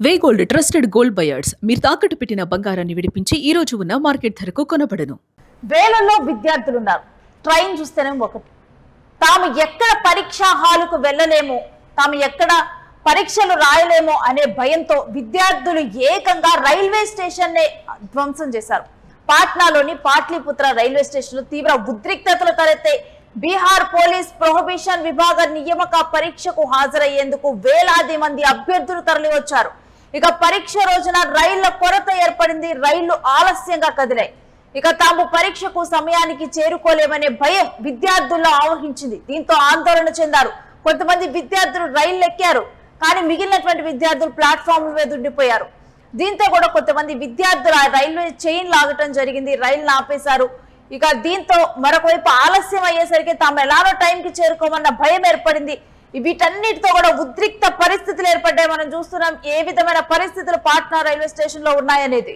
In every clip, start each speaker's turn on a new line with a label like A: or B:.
A: వే gold trusted gold buyers మీరు తాకట్టు పెట్టిన బంగారాన్ని విడిపించి ఈ రోజు ఉన్న మార్కెట్ ధరకు కొనబడను.
B: వేలల్లో విద్యార్థులున్నారు. ట్రైన్ చూస్తేనే ఒకటి. తాము ఎక్కడ పరీక్షా హాలుకు వెళ్ళలేమో, తాము ఎక్కడ పరీక్షలు రాయలేమో అనే భయంతో విద్యార్థులు ఏకంగా రైల్వే స్టేషన్ నే ధ్వంసం చేశారు. పాట్నాలోని పాట్లీపుత్ర రైల్వే స్టేషన్ లో తీవ్ర ఉద్రిక్తతలు తలెత్తే బీహార్ పోలీస్ ప్రొహిబిషన్ విభాగ నియామక పరీక్షకు హాజరయ్యేందుకు వేలాది మంది అభ్యర్థులు తరలివచ్చారు. ఇక పరీక్ష రోజున రైళ్ల కొరత ఏర్పడింది. రైళ్లు ఆలస్యంగా కదిలాయి. ఇక తాము పరీక్షకు సమయానికి చేరుకోలేమనే భయం విద్యార్థుల్లో ఆవహించింది. దీంతో ఆందోళన చెందారు. కొంతమంది విద్యార్థులు రైళ్లు ఎక్కారు, కానీ మిగిలినటువంటి విద్యార్థులు ప్లాట్ఫామ్ మీద ఉండిపోయారు. దీంతో కూడా కొంతమంది విద్యార్థులు ఆ రైల్వే చైన్ లాగటం జరిగింది. రైళ్లను ఆపేశారు. ఇక దీంతో మరొకవైపు ఆలస్యం అయ్యేసరికి తాము ఎలానో టైంకి చేరుకోమన్న భయం ఏర్పడింది. వీటన్నిటితో కూడా ఉద్రిక్త పరిస్థితులు ఏర్పడ్డాయి. మనం చూస్తున్నాం ఏ విధమైన పరిస్థితులు పాట్నా రైల్వే స్టేషన్ లో ఉన్నాయనేది.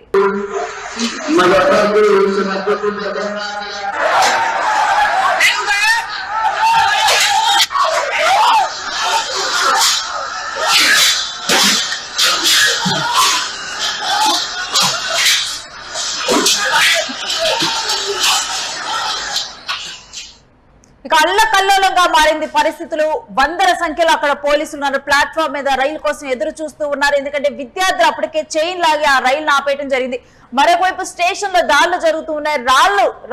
B: ఇక అల్లకల్లోలంగా మారింది పరిస్థితులు. వందల సంఖ్యలో అక్కడ పోలీసులు ఉన్నారు. ప్లాట్ఫామ్ మీద రైలు కోసం ఎదురు చూస్తూ ఉన్నారు. ఎందుకంటే విద్యార్థులు అప్పటికే చైన్ లాగి ఆ రైలు ఆపేయడం జరిగింది. మరోవైపు స్టేషన్ లో దాడులు జరుగుతూ ఉన్నాయి.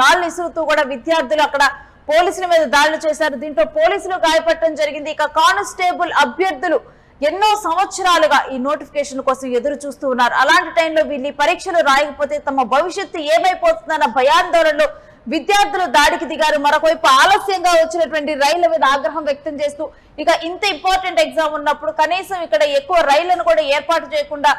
B: రాళ్లు ఇసురుతూ కూడా విద్యార్థులు అక్కడ పోలీసుల మీద దాడులు చేశారు. దీంట్లో పోలీసులు గాయపడటం జరిగింది. ఇక కానిస్టేబుల్ అభ్యర్థులు ఎన్నో సంవత్సరాలుగా ఈ నోటిఫికేషన్ కోసం ఎదురు చూస్తూ ఉన్నారు. అలాంటి టైంలో వీళ్ళు పరీక్షలు రాయకపోతే తమ భవిష్యత్తు ఏమైపోతుందన్న భయాందోళనలో విద్యార్థులు దాడికి దిగారు. మరొకవైపు ఆలస్యంగా వచ్చినటువంటి రైళ్ల మీద ఆగ్రహం వ్యక్తం చేస్తూ ఇక ఇంత ఇంపార్టెంట్ ఎగ్జామ్ ఉన్నప్పుడు కనీసం ఇక్కడ ఎక్కువ రైళ్లను కూడా ఏర్పాటు చేయకుండా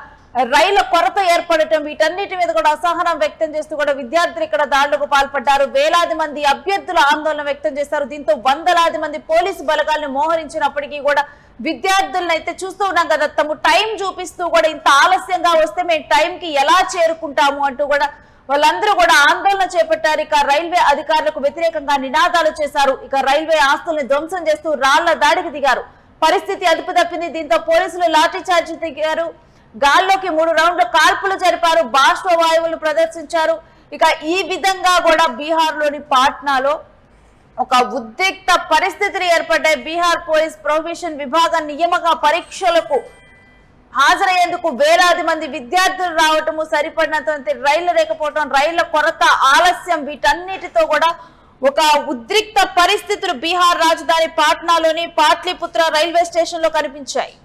B: రైళ్ల కొరత ఏర్పడటం, వీటన్నిటి మీద కూడా అసహనం వ్యక్తం చేస్తూ కూడా విద్యార్థులు ఇక్కడ దాడులకు పాల్పడ్డారు. వేలాది మంది అభ్యర్థులు ఆందోళన వ్యక్తం చేశారు. దీంతో వందలాది మంది పోలీసు బలగాలను మోహరించినప్పటికీ కూడా విద్యార్థులను అయితే చూస్తూ ఉన్నాం కదా, తమ టైం చూపిస్తూ కూడా ఇంత ఆలస్యంగా వస్తే మేము టైంకి ఎలా చేరుకుంటాము అంటూ కూడా వాళ్ళందరూ కూడా ఆందోళన చేపట్టారు. ఇక రైల్వే అధికారులకు వ్యతిరేకంగా నినాదాలు చేశారు. ఇక రైల్వే ఆస్తుల్ని ధ్వంసం చేస్తూ రాళ్ల దాడికి దిగారు. పరిస్థితి అదుపు తప్పింది. దీంతో పోలీసులు లాఠీ చార్జీ దిగారు. గాల్లోకి 3 రౌండ్ల కాల్పులు జరిపారు. బాష్ప వాయువులు ప్రదర్శించారు. ఇక ఈ విధంగా కూడా బీహార్ లోని పాట్నాలో ఒక ఉద్రిక్త పరిస్థితులు ఏర్పడ్డాయి. బీహార్ పోలీస్ ప్రొహిబిషన్ విభాగ నియామక పరీక్షలకు హాజరయ్యేందుకు వేలాది మంది విద్యార్థులు రావటము, సరిపడినంత రైళ్లు లేకపోవటం, రైళ్ల కొరత, ఆలస్యం, వీటన్నిటితో కూడా ఒక ఉద్రిక్త పరిస్థితులు బీహార్ రాజధాని పాట్నాలోని పాట్లీపుత్ర రైల్వే స్టేషన్ లో కనిపించాయి.